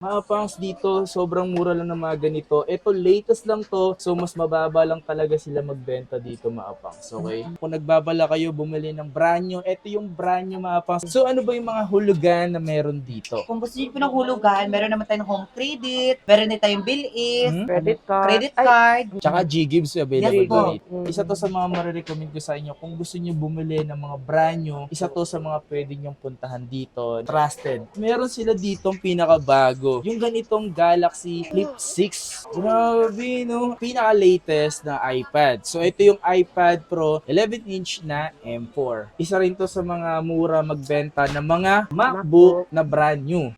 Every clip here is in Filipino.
Mga dito, sobrang mura lang ng mga ganito. Ito, latest lang to. So, mas mababa lang talaga sila magbenta dito, mga pangs. Okay? Kung nagbabala kayo bumili ng brand new, ito yung brand new, mga pangs. So, ano ba yung mga hulugan na meron dito? Kung gusto niyo po ng hulugan, meron naman tayong home credit, meron din tayong bill-is, Credit card. credit card. Tsaka G-Gives available Yes po. dito. Isa to sa mga marirecommend ko sa inyo. Kung gusto niyo bumili ng mga brand new, isa to sa mga pwede nyong puntahan dito. Trusted. Meron sila dito pinakabago. Yung ganitong Galaxy Flip 6. Grabe, no? Pinaka-latest na iPad. So, ito yung iPad Pro 11-inch na M4. Isa rin to sa mga mura magbenta ng mga MacBook na brand new.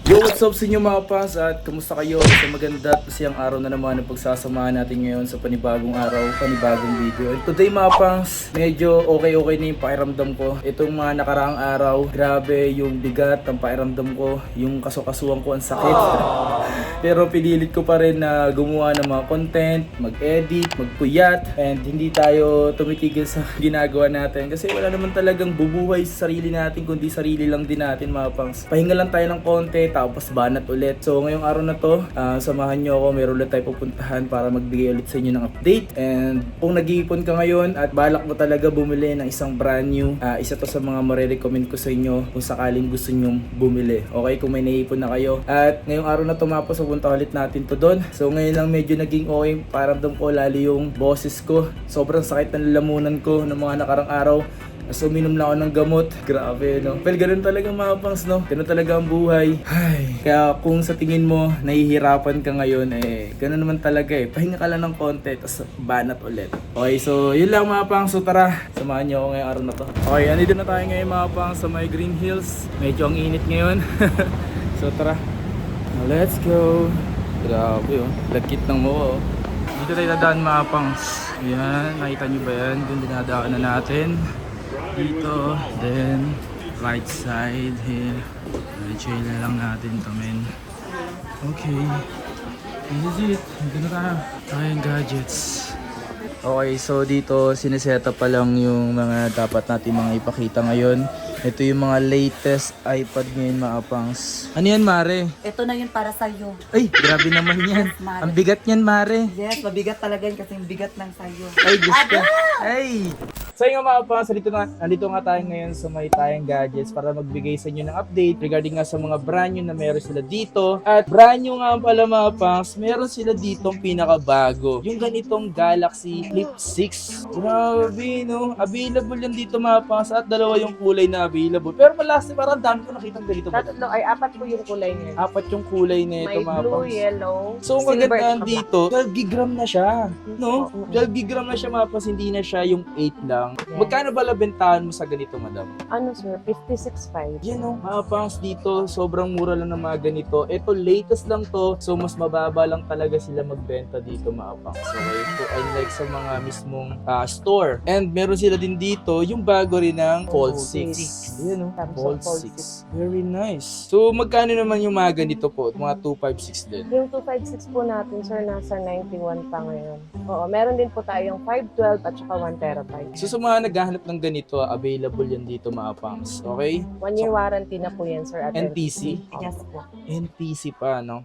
Yo, what's up sa inyo mga pas at kamusta kayo? Sa maganda at masayang araw na naman ang pagsasamahan natin ngayon sa panibagong araw, panibagong video. And today mga pas, medyo okay na yung pakiramdam ko. Itong mga nakaraang araw, grabe yung bigat ng pakiramdam ko, yung kasukasuan ko ang sakit. Pero pinilit ko pa rin na gumawa ng mga content, mag-edit, magpuyat, and hindi tayo tumitigil sa ginagawa natin. Kasi wala naman talagang bubuhay sa sarili natin, kundi sarili lang din natin mga pangs. Pahinga lang tayo ng konti, tapos banat ulit. So ngayong araw na to, samahan nyo ako, meron ulit tayo pupuntahan para magbigay ulit sa inyo ng update. And kung nag-iipon ka ngayon at balak mo talaga bumili ng isang brand new, isa to sa mga marirecommend ko sa inyo kung sakaling gusto nyong bumili. Okay, kung may naiipon na kayo. At ngayong araw na tumapos, pupunta ulit natin to doon. So ngayon lang medyo naging okay, paramdam ko lalo yung boses ko. Sobrang sakit ng lalamunan ko ng mga nakarang araw. So uminom na ako ng gamot. Grabe, no? Well, ganun talaga mga pangs, no? Ganun talaga ang buhay. Ay, kaya kung sa tingin mo nahihirapan ka ngayon, ganun naman talaga eh. Pahinga ka lang ng konti, tapos banat ulit. Okay, so yun lang mga pangs. So tara, samahan niyo ako ngayong araw na to. Okay, andito na tayo ngayon mga pangs sa may Green Hills. Medyo ang init ngayon. So tara, let's go. Grabe, oh. Lagkit ng mo, oh. Dito tayo dadaan mga pangs. Ayan, nakita nyo ba yan? Doon dinadaan na natin. Dito, then right side here. Chill na lang natin ito, men. Okay, this is it. Dito na tayo. Ayun, gadgets. Okay, so dito sineseta pa lang yung mga dapat natin mga ipakita ngayon. Ito yung mga latest iPad ngayon, mga pangs. Ano yan, Mare? Ito na yun para sa'yo. Ay, grabe naman yan. Mare. Ang bigat yan, Mare. Yes, mabigat talaga yun kasi yung bigat lang sa'yo. Ay, gusto. Ay! So yun nga mga pangs, nandito nga tayo ngayon sa may tayong gadgets para magbigay sa inyo ng update regarding nga sa mga brand new na meron sila dito. At brand new nga pala mga pangs, meron sila ditong pinakabago. Yung ganitong Galaxy Flip 6. Grabe, no? Available yan dito mga pangs at dalawa yung kulay na available. Pero malas, parang dami ko nakitang ganito. Apat po yung kulay niya. Apat yung kulay na ito May mga blue, pangs. yellow, So, ang silver, magandaan tsaka dito, 12 gigram na siya. No? 12 gigram na siya, mapas, hindi na siya yung 8 lang. Yes. Magkano ba labentahan mo sa ganito, madam? ano sir, 56.5. Yan o, mapangs dito, sobrang mura lang ng mga ganito. Ito, latest lang to, so mas mababa lang talaga sila magbenta dito, mapangs. Okay, so unlike sa mga mismong store. And meron sila din dito, yung bago rin ng Fold 6. Yan o, Samsung Fold Fold 6. Very nice. So, magkano naman yung mga ganito po? Mga 256 din. Yung 256 po natin sir, nasa 91 pa ngayon. Oo, meron din po tayong 512 at saka 1 terabyte. So, sa mga naghahanap ng ganito, available yan dito, mga pangs. Okay? 1 year warranty na po yan sir. At NTC? Yes po. NTC pa, no?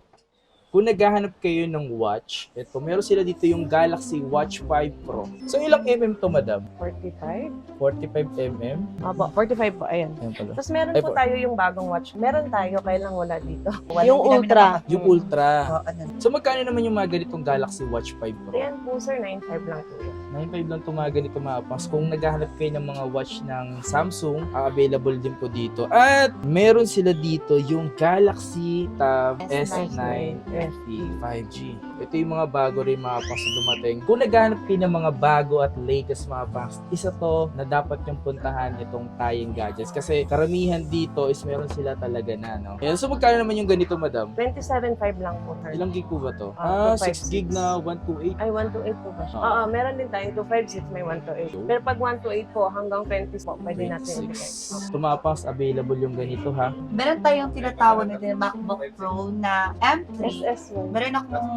Kung naghahanap kayo ng watch, ito, meron sila dito yung Galaxy Watch 5 Pro. So, ilang mm to, madam? 45? 45mm? Opo, 45 po, ayan. Ayan pala. Tapos meron Ay, po tayo yung bagong watch. Meron tayo, kaya lang wala dito. Wala, Yung hindi namin Ultra. napaka- Yung Ultra. ano. So, magkano naman yung mga ganitong Galaxy Watch 5 Pro? Ayan po sir, 9.5 lang po yan. 9.5 lang itong mga ganito, mga pangs. Kung naghahanap kayo ng mga watch ng Samsung, available din po dito. At meron sila dito yung Galaxy Tab S9 FE 5G. Ito yung mga bago rin, mga pangs, na dumating. Kung naghahanap kayo ng mga bago at latest, mga pangs, isa to na dapat yung puntahan itong tayong gadgets. Kasi karamihan dito is meron sila talaga na, no? Ayan, so magkano naman yung ganito, madam? 27.5 lang po sir. Ilang gig po ba to? 6 256. gig na 128. Ay, 128 po ba siya? Oo. Oo, meron din tayo 256, may 128. Pero pag 128 po, hanggang 20 po, pwede natin ibigay. 26. Tumapas, available yung ganito, ha? Meron tayong tinatawag na din MacBook Pro na M3 SS1. Meron akong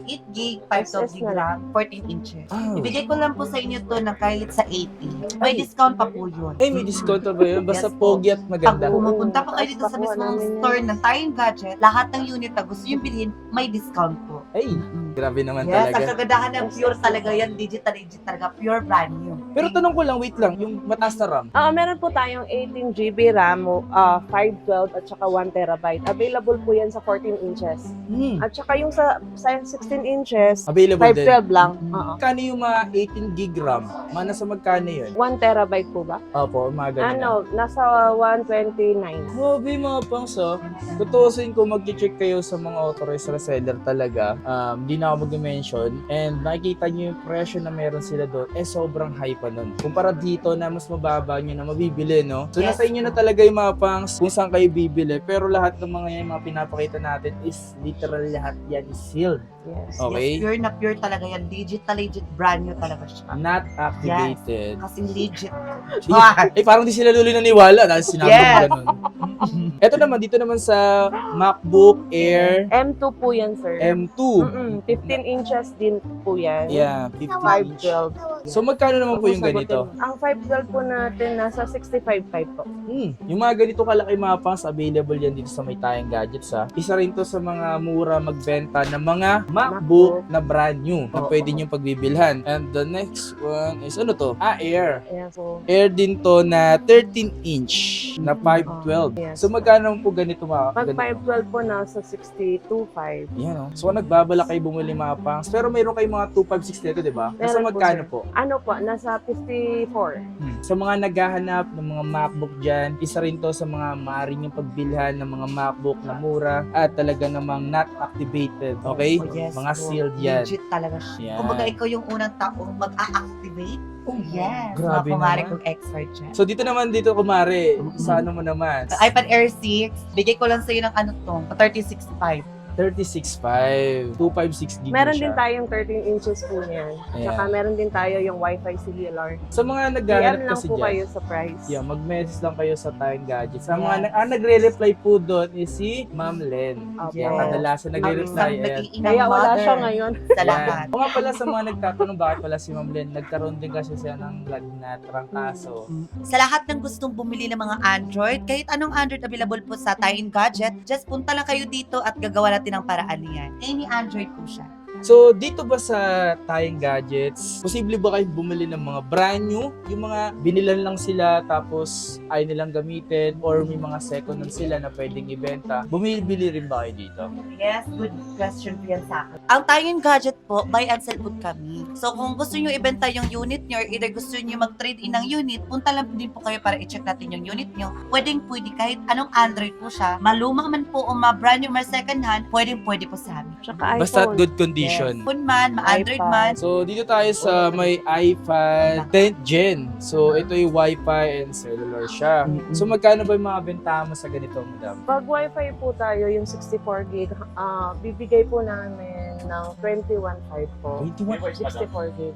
8 gig, 512 gig SS na RAM, 14 inches. Ah. Ibigay ko lang po sa inyo to ng kahit sa 80. May discount pa po yun. Ay, may discount pa ba yun? Basta Yes po. pogi at Pag maganda. pumupunta pa kayo Tapos dito sa pakuha mismong namin store ng Tayong Gadget, lahat ng unit na gusto nyo bilhin, may discount po. Ay, grabe naman Yes, ang talaga. kagandahan ng pure talaga yan, digital talaga, pure brand new. Pero tanong ko lang, wait lang, yung mataas na RAM. Meron po tayong 18 GB RAM, 512 at saka 1 terabyte. Available po yan sa 14 inches. At saka yung sa 16 inches, Available din. 512 lang. Oo. Magkano yung mga 18 gig RAM? Mana sa magkano yun? 1 terabyte po ba? Opo, mga ganun. Ano, nasa 129. Grabe mga pangs, tutusin ko mag-check kayo sa mga authorized reseller talaga. Hindi na ako mag-mention. And nakikita nyo yung presyo na meron sila doon, sobrang high pa nun. Kumpara dito na mas mababa nyo na mabibili, no? So, Yes. nasa inyo na talaga yung mga pangs kung saan kayo bibili. Pero lahat ng mga yan, mga pinapakita natin is literal lahat yan is sealed. Yes. Okay? Yes, pure na pure talaga yan. Legit brand new talaga siya. Not activated. Kasing legit. Parang di sila luli naniwala dahil sinabi Yes. mo ganun. Ito naman, dito naman sa MacBook Air M2 po yan, sir. M2. 15 inches din po yan. Yeah, 15 inch. 512. So magkano naman po yung ganito? Ang 512 po natin nasa 65.5 po. Yung mga ganito kalaki mga pangs, available yan dito sa May Tayong Gadgets ha. Isa rin to sa mga mura magbenta ng mga MacBook na brand new na Oo. pwede nyo pagbibilhan. And the next one is ano to? Air. Ayan po. Air din to na 13 inch na 512. Yes. So magkano naman po ganito mga Pag ganito? 512 po nasa 62.5. Yan o. So nagbabala kayo bumili mga pangs. Pero mayroon kayong mga 256 dito, di ba? Nasa Meron po, magkano sir. po? Ano po, nasa 54. Sa mga naghahanap ng mga MacBook dyan, isa rin to sa mga maaaring yung pagbilhan ng mga MacBook na mura at talaga namang not activated. Okay? Oh, yes, Mga po. sealed yan. Legit talaga siya. Yan. Kumbaga ikaw yung unang taong mag-a-activate. Oh, yes. Grabe Mga kumari naman. kong expert dyan. So dito naman, kumare, sa ano mo naman? iPad Air 6, bigay ko lang sa'yo ng ano to, 36.5. 36.5, 256 gig Meron na din siya. tayong 13 inches po niyan. Ayan. Tsaka meron din tayo yung Wi-Fi cellular. Sa mga PM naghahanap lang kasi po dyan, kayo sa price. yeah, mag-message lang kayo sa Tayong Gadgets. Sa Yes. mga nagre-reply po doon is si Ma'am Len. Opo. Yan, kadalasan Ang nagre-reply. isang Ayan. nag-iinang Kaya wala mother siya ngayon. sa Yan. lahat. O nga pala sa mga nagtatanong bakit pala si Ma'am Len, nagkaroon din kasi siya ng lagnat, trangkaso. Sa lahat ng gustong bumili ng mga Android, kahit anong Android available po sa Tayong Gadget, just punta lang kayo dito at gagawa natin ng paraan niyan. Any Android po siya. So, dito ba sa Tayong Gadgets, posible ba kayo bumili ng mga brand new? Yung mga binilan lang sila tapos ay nilang gamitin or may mga second hand sila na pwedeng ibenta? Bumibili rin ba kayo dito? Yes, good question po yan sa akin. Ang Tayong Gadget po, buy and sell po kami. So kung gusto nyo ibenta yung unit nyo or either gusto nyo mag-trade in ng unit, punta lang din po kayo para i-check natin yung unit nyo. Pwede kahit anong Android po siya. Maluma man po o ma-brand new, ma-second hand, pwede po sa amin. Tsaka iPhone. Basta at good condition. Phone man, ma-Android iPad. man. So, dito tayo sa may iPad 10th Gen. So, ito yung Wi-Fi and cellular siya. So, magkano ba yung mga bentahan mo sa ganito, madam? Pag Wi-Fi po tayo, yung 64 gig, bibigay po namin ng 21.5 po. 64 gig.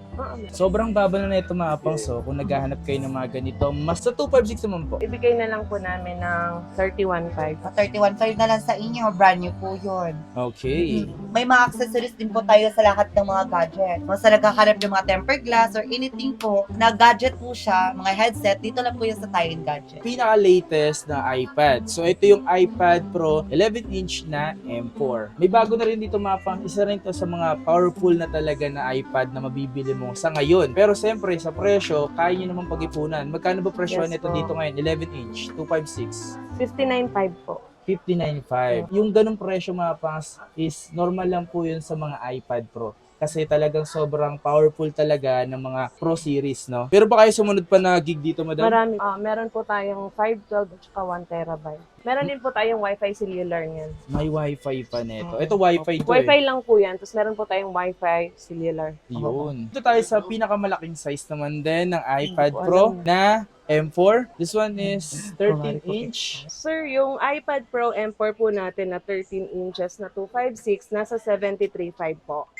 Sobrang baba na ito mga pangs. So, kung naghahanap kayo ng mga ganito, mas sa 256 naman po. Ibigay na lang po namin ng 31.5. 31.5 na lang sa inyo, brand new po yun. Okay. May mga accessories din po tayo sa lahat ng mga gadget. Kung sa nagkakarap ng mga tempered glass or anything po, na gadget po siya, mga headset, dito lang po yan sa Tayong Gadget. Pinaka-latest na iPad. So, ito yung iPad Pro 11-inch na M4. May bago na rin dito mga pang, isa rin to sa mga powerful na talaga na iPad na mabibili mo sa ngayon. Pero siyempre, sa presyo, kaya nyo naman pag-ipunan. Magkano ba presyo Yes nito po. dito ngayon? 11-inch, 256. 59.5 po. 59.5. Yung ganong presyo mga pangs is normal lang po yun sa mga iPad Pro. Kasi talagang sobrang powerful talaga ng mga Pro series, no? Pero ba kayo sumunod pa na gig dito, madam? Marami. Meron po tayong 512 at saka 1 terabyte. Meron din po tayong Wi-Fi cellular niyan. May Wi-Fi pa nito. Ito Wi-Fi to Wi-Fi eh. lang po yan. Tapos meron po tayong Wi-Fi cellular. Yun. Dito tayo sa pinakamalaking size naman din ng iPad Hindi ko Pro alam. na M4. This one is 13-inch. Sir, yung iPad Pro M4 po natin na 13 inches na 256, nasa 73.5 po.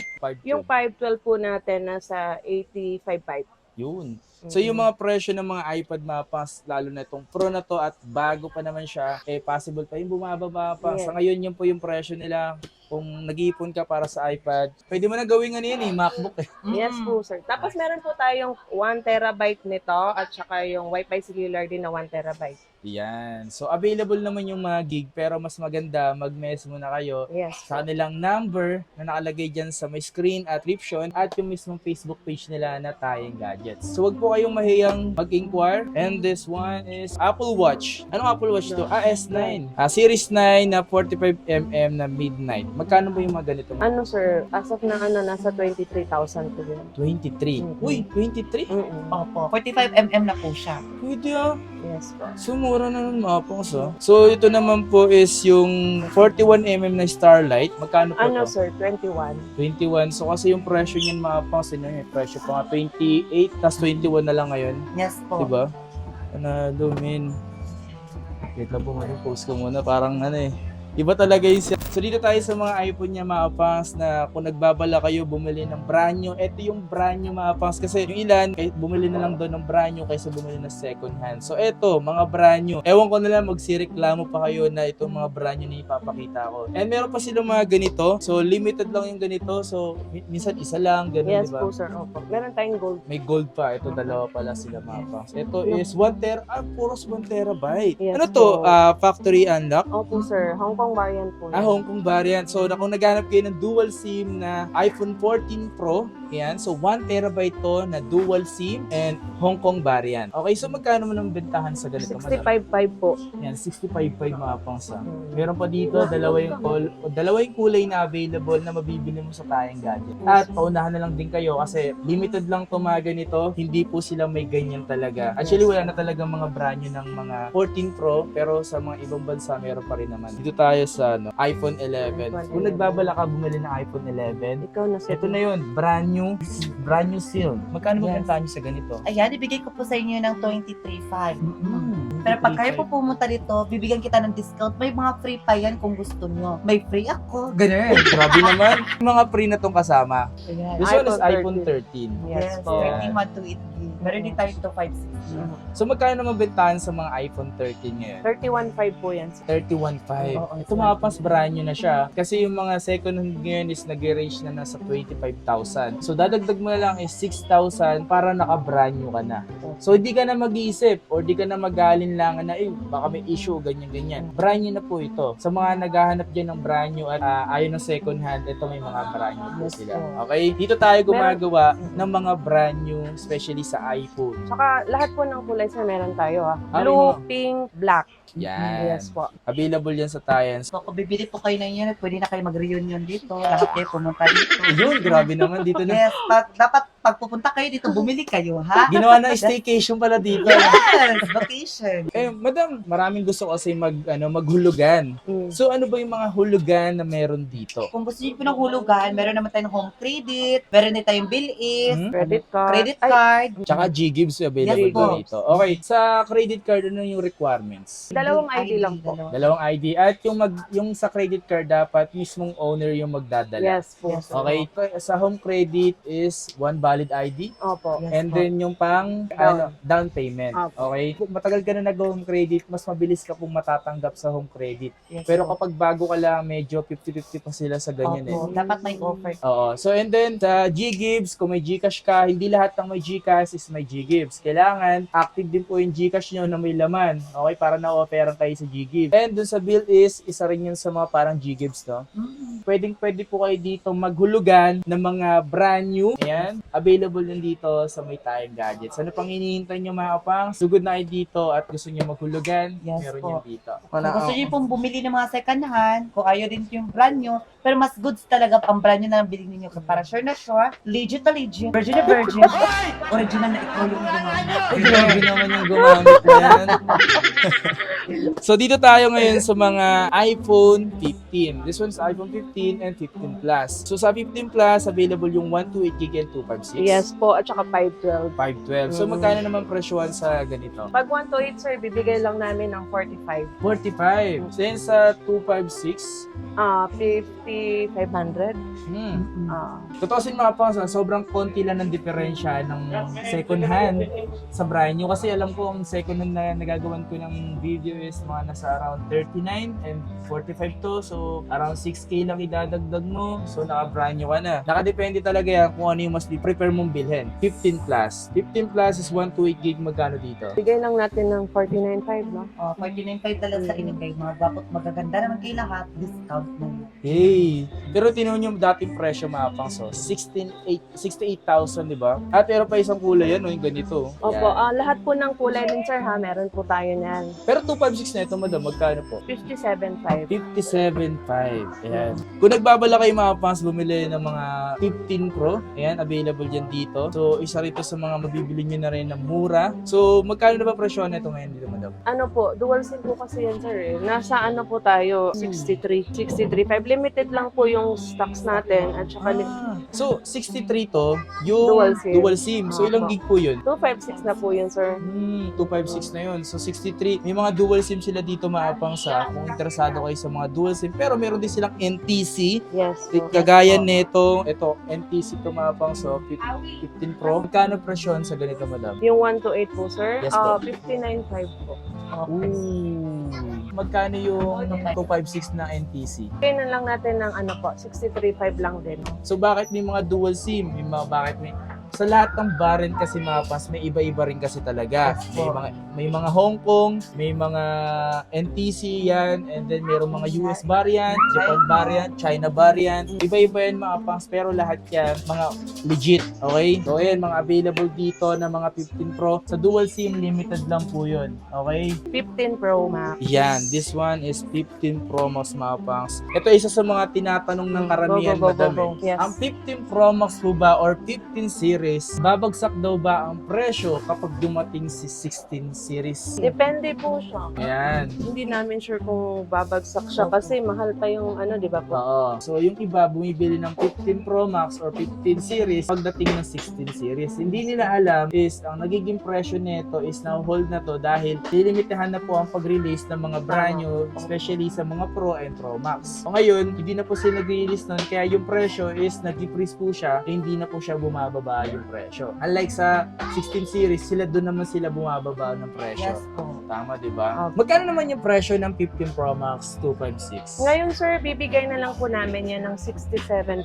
Yung 512 po natin nasa 85.5. Yun. So yung mga presyo ng mga iPad mapas, lalo na itong Pro na to at bago pa naman siya, possible pa yung bumababa pa. Yes. Sa ngayon yun po yung presyo nila, kung nag-iipon ka para sa iPad, pwede mo na gawin ano yan MacBook eh. Yes po, sir. Tapos meron po tayong 1 terabyte nito at saka yung Wi-Fi cellular din na 1 terabyte. Yan. So, available naman yung mga gig, pero mas maganda, mag-mess muna kayo Yes. sa kanilang number na nakalagay dyan sa may screen at description at yung mismong Facebook page nila na Tayeng Gadgets. So, wag po kayong mahiyang mag-inquire. And this one is Apple Watch. Anong Apple Watch to? S9. Series 9 na 45mm na midnight. Magkano ba yung mga ganito? Ano, sir? As of na nasa 23,000 po yun. 23. Uy, 23? Opo. 45mm na po siya. Pwede ah. Yes po. So, mura na ng mapang so. So, ito naman po is yung 41mm na Starlight. Magkano po Ano, to? sir? 21. 21. So, kasi yung presyo niyan mapang sa may presyo pa nga 28, tas 21 na lang ngayon. Yes po. Diba? Panalo, min. Wait lang po, mag-post ko muna. Parang ano eh. Iba talaga yung so dito tayo sa mga iPhone niya mga pangs na kung nagbabala kayo bumili ng brand new, ito yung brand new mga pangs kasi yung ilan kahit bumili na lang doon ng brand new kaysa bumili ng second hand. So ito, mga brand new. Ewan ko na lang magsireklamo pa kayo na itong mga brand new na ipapakita ko. And meron pa silang mga ganito. So limited lang yung ganito. So minsan isa lang, ganun, Yes diba? po, sir. Opo. Meron tayong gold. May gold pa. Ito dalawa pala sila mga pangs. Ito is 1 puros 1 terabyte. Yes, Ano to? po. Factory unlock? Opo, sir. Hong Kong variant po. yan. Hong Kong variant. So, kung naghanap kayo ng dual SIM na iPhone 14 Pro, yan. So, 1 terabyte to na dual SIM and Hong Kong variant. Okay, so magkano mo nang bentahan sa ganito? 65.5 po. Yan, 65.5 mga pangsa. Meron pa dito, dalawa yung kulay na available na mabibili mo sa Tayeng Gadget. At paunahan na lang din kayo kasi limited lang to mga ganito. Hindi po sila may ganyan talaga. Actually, wala na talaga mga brand new ng mga 14 Pro, pero sa mga ibang bansa meron pa rin naman. Dito tayo sa iPhone 11. Kung nagbabala ka bumili ng iPhone 11, Ikaw na, sir. ito na yun, brand new seal. Magkano ba Yes. bentahan nyo sa ganito? Ayan, ibigay ko po sa inyo ng 23.5. Pero pag kayo po pumunta dito, bibigyan kita ng discount. May mga free pa yan kung gusto nyo. May free ako. Ganun. Grabe naman. Yung mga free na tong kasama. Ayan. This one is iPhone iPhone 13. Yes, Yes po. 13.128 gig. Meron din tayo ito 560. So magkano naman bentahan sa mga iPhone 13 ngayon? 31.5 po yan, sir. 31.5. Oo, Ito mga pas brand new na siya. Kasi yung mga second hand ngayon is nag-range na nasa 25,000. So dadagdag mo na lang is 6,000 para naka-brand new ka na. So hindi ka na mag-iisip or di ka na mag-aalinlangan na baka may issue, ganyan-ganyan. Brand new na po ito. Sa mga naghahanap dyan ng brand new at ayaw ng second hand, ito may mga brand new po sila. Okay? Dito tayo gumagawa ng mga brand new, especially sa iPhone. Tsaka lahat po ng kulay, sir, meron tayo ha. Ano Blue, yung pink, black. Yan. Yes po. Available yan sa Tayeng. So, kung bibili po kayo ng unit, pwede na kayo mag-reunion dito. Lahat kayo pumunta dito. Yun, grabe naman dito na. Yes, dapat pag pupunta kayo dito, bumili kayo, ha? Ginawa na staycation pala dito. Yes, vacation. Madam, maraming gusto kasi maghulugan. So ano ba yung mga hulugan na meron dito? Kung gusto niyo po ng hulugan, meron naman tayong home credit, meron din tayong bill-is, Credit card. credit card. Tsaka G-Gives available Yes po. dito. Okay, sa credit card, ano yung requirements? Dalawang ID lang po. Dalawang ID. At yung sa credit card, dapat mismong owner yung magdadala. Yes po. Yes. sir. Okay, sa home credit is one valid ID. Opo. Yes And po. then yung down payment. Opo. Okay? Kung matagal ka na nag-home credit, mas mabilis ka pong matatanggap sa home credit. Yes Pero po. kapag bago ka lang, medyo 50-50 pa sila sa ganyan Opo, dapat may offer. Oo. So, and then, sa G-Gives, kung may Gcash ka, hindi lahat ng may Gcash is may G-Gives. Kailangan, active din po yung Gcash nyo na may laman. Okay? Para na-offeran kayo sa G-Gives. And dun sa bill is, isa rin yun sa mga parang G-Gives, no? Pwede po kayo dito maghulugan ng mga brand new. Ayan. Available din dito sa may Tayeng Gadgets. Ano pang hinihintay nyo mga kapang? Sugod na kayo dito at gusto nyo maghulugan, Yes meron po. yan dito. Kung gusto niyo pong bumili ng mga second hand, kung ayaw din yung brand new, pero mas goods talaga ang brand new na bilhin niyo para sure na sure, legit na legit, virgin na virgin, original na ikaw yung gumamit. Grabe naman yung gumamit na yan. So, dito tayo ngayon sa mga iPhone 15. This one's iPhone 15 and 15 Plus. So, sa 15 Plus, available yung 128GB and 256. Yes po. At saka 512. 512. So, magkano naman presyohan sa ganito? Pag 128, sir, bibigay lang namin ng 45. 45. So, yan sa 256. 5,500. Tutusin mga pang, sobrang konti lang ng diferensya ng second hand sa brand new. Kasi alam ko ang second hand na nagagawan ko ng video is mga nasa around 39 and 45 to. So, around 6K lang idadagdag mo, so naka-brand new ka na. Nakadepende talaga yan kung ano yung mas prefer mong bilhin. 15 plus. 15 plus is 128 gig, magkano dito? Bigay lang natin ng 49.5, no? 49.5 talaga sa inigay. Mga gwapot, magaganda naman kayo lahat. Discount mo. Hey! Pero tinuon yung dating presyo mga pang, so 68,000, di ba? At meron pa isang kulay yan, no, yung ganito. Opo, Yan. lahat po ng kulay din, sir, ha? Meron po tayo niyan. Pero 256 na ito, madam, magkano po? 57.5. 57.5. Ayan. Kung nagbabala kayo mga pangs bumili ng mga 15 Pro, ayan, available yan dito. So, isa rito sa mga mabibili nyo na rin na mura. So, magkano na ba presyo na ito ngayon dito, madam? Ano po, dual SIM po kasi yan, sir. Nasa ano po tayo, 63.5. Limited lang po yung stocks natin at saka So, 63 to, yung Dual SIM. So, ilang Opo. gig po yun? 256 na po yun, sir. 256 na yun. So, 63. May mga dual SIM sila dito maapang sa kung interesado kayo sa mga dual SIM. Pero meron din silang NTC. Yes. Po. Kagaya nito, ito, NTC to maapang so 15 Pro. Magkano presyon sa ganito, madam? Yung 128 po, sir. Yes po. 59.5 po. Ooh. Magkano yung 256 na NTC? Kaya na lang natin ng ano po, 63.5 lang din. So, bakit may mga dual SIM? Bakit may... Sa lahat ng variant kasi mga pas, may iba-iba rin kasi talaga. May mga Hong Kong, may mga NTC yan, and then mayroong mga US variant, Japan variant, China variant. Iba-iba yan mga pas, pero lahat yan mga legit, okay? So ayan, mga available dito na mga 15 Pro. Sa dual SIM, limited lang po yun, okay? 15 Pro Max. Yan, this one is 15 Pro Max mga pangs. Ito isa sa mga tinatanong ng karamihan, madam. Yes. Ang 15 Pro Max po ba or 15 series, babagsak daw ba ang presyo kapag dumating si 16 series? Depende po siya. Ayan. Hindi namin sure kung babagsak siya kasi mahal pa yung ano, di ba po? Oo. So yung iba bumibili ng 15 Pro Max or 15 series pagdating ng 16 series. Hindi nila alam is ang nagiging presyo nito is na-hold na to dahil lilimitahan na po ang pag-release ng mga brand new, especially sa mga Pro and Pro Max. So ngayon, hindi na po sila nag-release nun kaya yung presyo is nag-decrease po siya, hindi na po siya bumababa yung presyo. Unlike sa 16 series, doon naman sila bumababa ng presyo. Yes po. Tama, di ba? Magkano naman yung presyo ng 15 Pro Max 256? Ngayon, sir, bibigay na lang po namin yan ng 67.5.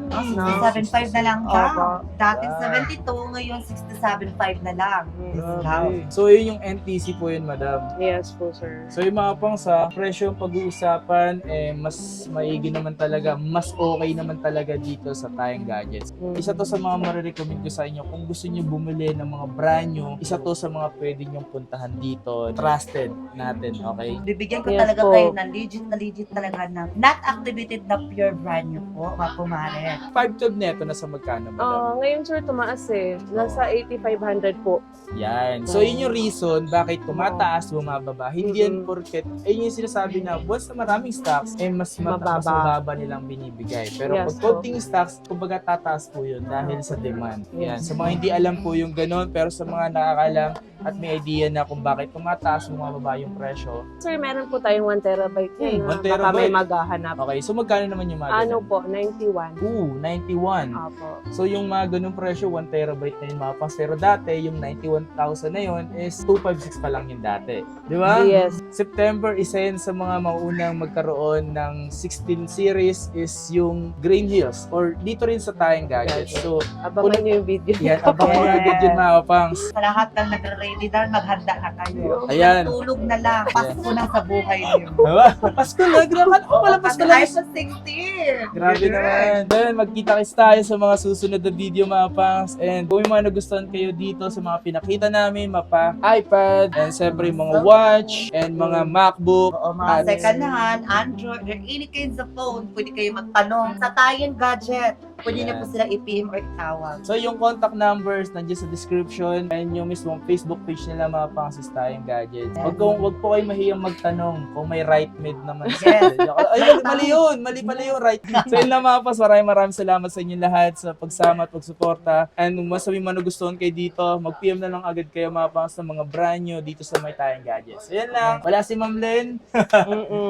67.5 na lang Opo. daw. Dating 72, ngayon 67.5 na lang. Discount. Grabe. So, yun yung NTC po yun, madam. Yes po, sir. So, yung mga pang sa presyo yung pag-uusapan, mas maigi naman talaga, mas okay naman talaga dito sa Tayong Gadgets. Isa to sa mga marirecommend ko sa inyo kung gusto niyo bumili ng mga brand new, isa to sa mga pwede niyong puntahan dito. Trusted natin, okay? Bibigyan ko Yes talaga po. kayo ng legit talaga na not activated na pure brand new po, mga kumare. 512 neto na sa magkano, madam? Ngayon, sir, tumaas eh. Nasa 8,500 po. Yan. So, yun yung reason bakit tumataas, bumababa. Hindi yan porket, ayun yung sinasabi na once na maraming stocks, mas mababa nilang binibigay. Pero Yes pag konting stocks, kumbaga tataas po yun dahil sa demand. Yan. Sa mga hindi alam po yung ganon, pero sa mga nakakalam at may idea na kung bakit tumataas, bumababa yung presyo. Sir, meron po tayong 1 terabyte yan. 1 Baka may terabyte. maghahanap. Okay, so magkano naman yung mga Ano ganun? po, 91. 91. Apo. So yung mga ganung presyo, 1 terabyte na yung mga pas. Pero dati, yung 91,000 na yun is 256 pa lang yung dati. Di ba? Yes. September, isa yan sa mga maunang magkaroon ng 16 series is yung Green Hills or dito rin sa Tayong Gadgets. So, Abangan niyo yung video. yan, abangan nyo agad yun mga pangs. Sa lahat ng nagre-ready na, maghanda na kayo. Ayan. Tulog na lang. Pasko na sa buhay niyo. Diba? Pasko na, grabe. Ano pala Pasko na? iPhone 16. Grabe naman. Then, magkita-kits tayo sa mga susunod na video mga pangs. And kung may mga nagustuhan kayo dito sa mga pinakita namin, mapa iPad, and siyempre mga watch, and mga MacBook. Oo, mga second hand, Android, or any kinds of phone, pwede kayo magtanong sa Tayong Gadget. Pwede niyo po sila i-PM or itawag. So yung contact numbers nandiyan sa description and yung mismong Facebook page nila mga pangsis Tayong Gadgets. Wag po kayo mahiyang magtanong kung may right mid naman. Yes. Ay, mali yun. Mali pala yung right mid. So yun lang mga pas, maraming salamat sa inyo lahat sa pagsama at pagsuporta. And kung masabi man nagustuhan kayo dito, mag-PM na lang agad kayo mga pangs ng mga brand nyo dito sa may Tayong Gadgets. So yan lang. Wala si Ma'am Len.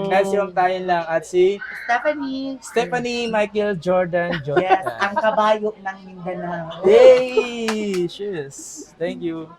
Kaya si Ma'am Tayon lang. At si Stephanie Michael Jordan. Yes, ang kabayo ng Mindanao. Yay! Cheers! Thank you.